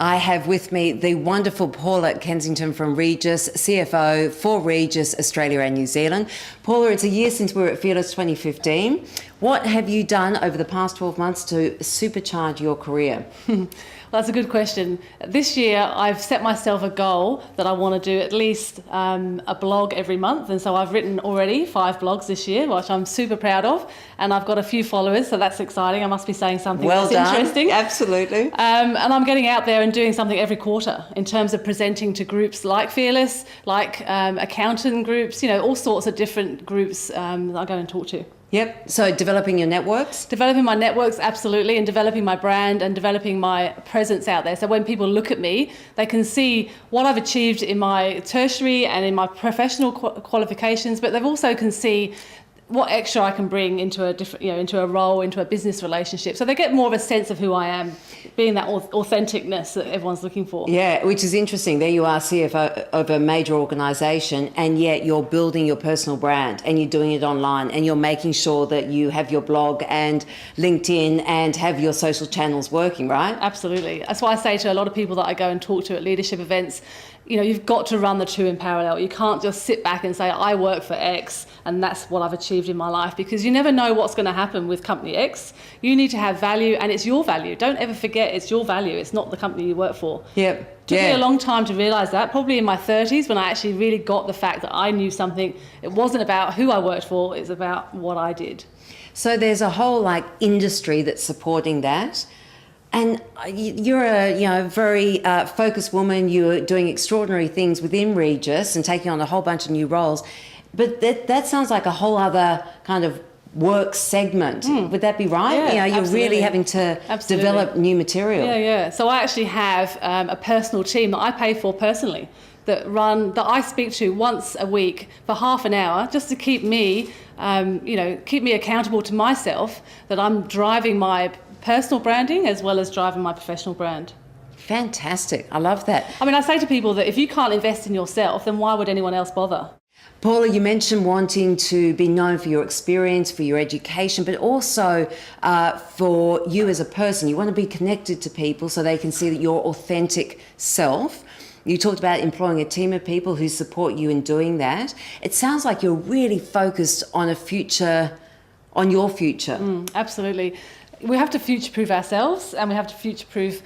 I have with me the wonderful Paula Kensington from Regis, CFO for Regis Australia and New Zealand. Paula, it's a year since we were at Fearless 2015. What have you done over the past 12 months to supercharge your career? Well, that's a good question. This year, I've set myself a goal that I want to do at least a blog every month. And so I've written already 5 blogs this year, which I'm super proud of. And I've got a few followers, so that's exciting. I must be saying something that's interesting. Absolutely. And I'm getting out there and doing something every quarter in terms of presenting to groups like Fearless, like accountant groups, all sorts of different groups that I go and talk to. Yep. So developing your networks? Developing my networks, absolutely, and developing my brand and developing my presence out there. So when people look at me, they can see what I've achieved in my tertiary and in my professional qualifications, but they also can see what extra I can bring into a different, into a role, into a business relationship. So they get more of a sense of who I am, being that authenticness that everyone's looking for. Yeah, which is interesting. There you are, CFO of a major organisation, and yet you're building your personal brand and you're doing it online and you're making sure that you have your blog and LinkedIn and have your social channels working, right? Absolutely. That's why I say to a lot of people that I go and talk to at leadership events, you've got to run the two in parallel. You can't just sit back and say, I work for X and that's what I've achieved in my life, because you never know what's going to happen with company X. You need to have value, and it's your value. Don't ever forget it's your value. It's not the company you work for. Yep. Took me a long time to realise that, probably in my 30s when I actually really got the fact that I knew something. It wasn't about who I worked for, it's about what I did. So there's a whole industry that's supporting that. And you're a very focused woman. You're doing extraordinary things within Regis and taking on a whole bunch of new roles. But that sounds like a whole other kind of work segment. Would that be right? Yeah, you're really having to develop new material. Yeah. So I actually have a personal team that I pay for personally that I speak to once a week for half an hour just to keep me, keep me accountable to myself, that I'm driving my personal branding as well as driving my professional brand. Fantastic. I love that. I say to people that if you can't invest in yourself, then why would anyone else bother? Paula, you mentioned wanting to be known for your experience, for your education, but also for you as a person. You want to be connected to people so they can see that your authentic self. You talked about employing a team of people who support you in doing that. It sounds like you're really focused on your future. Absolutely. We have to future-proof ourselves, and we have to future-proof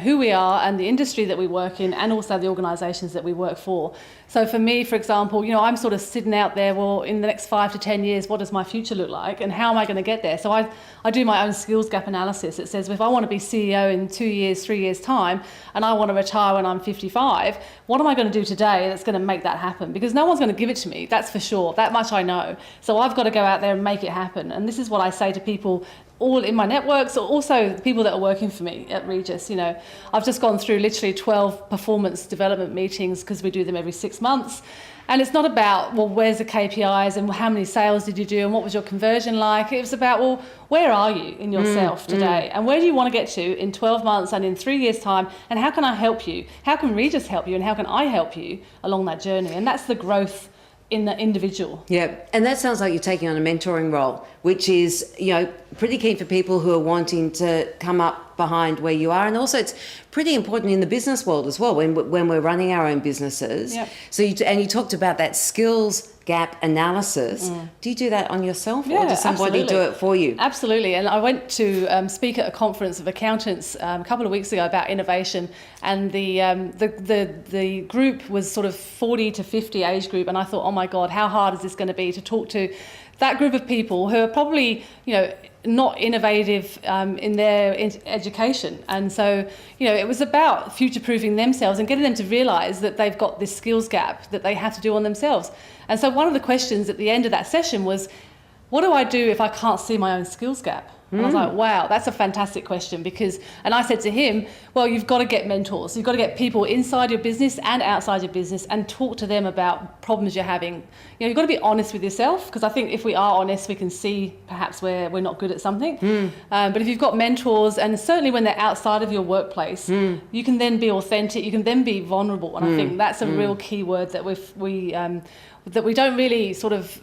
who we are and the industry that we work in, and also the organisations that we work for. So for me, for example, I'm sort of sitting out there, well, in the next 5 to 10 years, what does my future look like and how am I going to get there? So I do my own skills gap analysis. It says, if I want to be CEO in 2 years, 3 years' time, and I want to retire when I'm 55, what am I going to do today that's going to make that happen? Because no one's going to give it to me, that's for sure. That much I know. So I've got to go out there and make it happen. And this is what I say to people all in my networks, or also the people that are working for me at Regis. I've just gone through literally 12 performance development meetings because we do them every 6 months. And it's not about, well, where's the KPIs and how many sales did you do and what was your conversion like? It was about, well, where are you in yourself today? And where do you want to get to in 12 months and in 3 years' time? And how can I help you? How can Regis help you? And how can I help you along that journey? And that's the growth in the individual. Yeah, and that sounds like you're taking on a mentoring role, which is, pretty keen for people who are wanting to come up behind where you are. And also it's pretty important in the business world as well when we're running our own businesses. Yep. So you talked about that skills gap analysis. Do you do that on yourself, or does somebody do it for you? Absolutely. And I went to speak at a conference of accountants a couple of weeks ago about innovation, and the group was sort of 40 to 50 age group, and I thought, oh my God, how hard is this going to be to talk to that group of people who are probably, not innovative in their education. And so, it was about future-proofing themselves and getting them to realise that they've got this skills gap that they have to do on themselves. And so one of the questions at the end of that session was, what do I do if I can't see my own skills gap? And I was like, wow, that's a fantastic question, and I said to him, well, you've got to get mentors. You've got to get people inside your business and outside your business and talk to them about problems you're having. You've got to be honest with yourself, because I think if we are honest, we can see perhaps where we're not good at something. But if you've got mentors, and certainly when they're outside of your workplace, you can then be authentic, you can then be vulnerable. And I think that's a real key word that we don't really sort of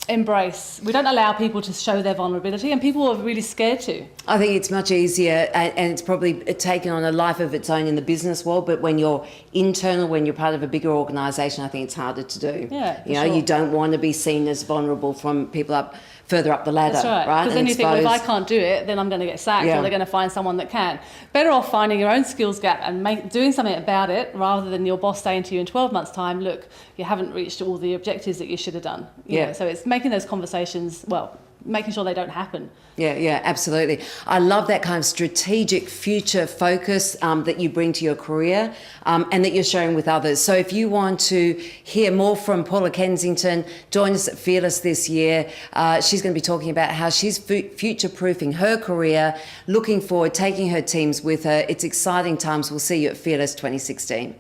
embrace. We don't allow people to show their vulnerability, and people are really scared to. I think it's much easier, and it's probably taken on a life of its own in the business world, but when you're internal, when you're part of a bigger organisation, I think it's harder to do. Yeah, you know, sure. you don't want to be seen as vulnerable from people further up the ladder, That's right. right? Because then you think, well, if I can't do it, then I'm going to get sacked, or they're going to find someone that can. Better off finding your own skills gap and doing something about it, rather than your boss saying to you in 12 months' time, look, you haven't reached all the objectives that you should have done. You know, so it's making those conversations, making sure they don't happen. Yeah, absolutely. I love that kind of strategic future focus that you bring to your career and that you're sharing with others. So if you want to hear more from Paula Kensington, join us at Fearless this year. She's going to be talking about how she's future-proofing her career, looking forward, taking her teams with her. It's exciting times. We'll see you at Fearless 2016.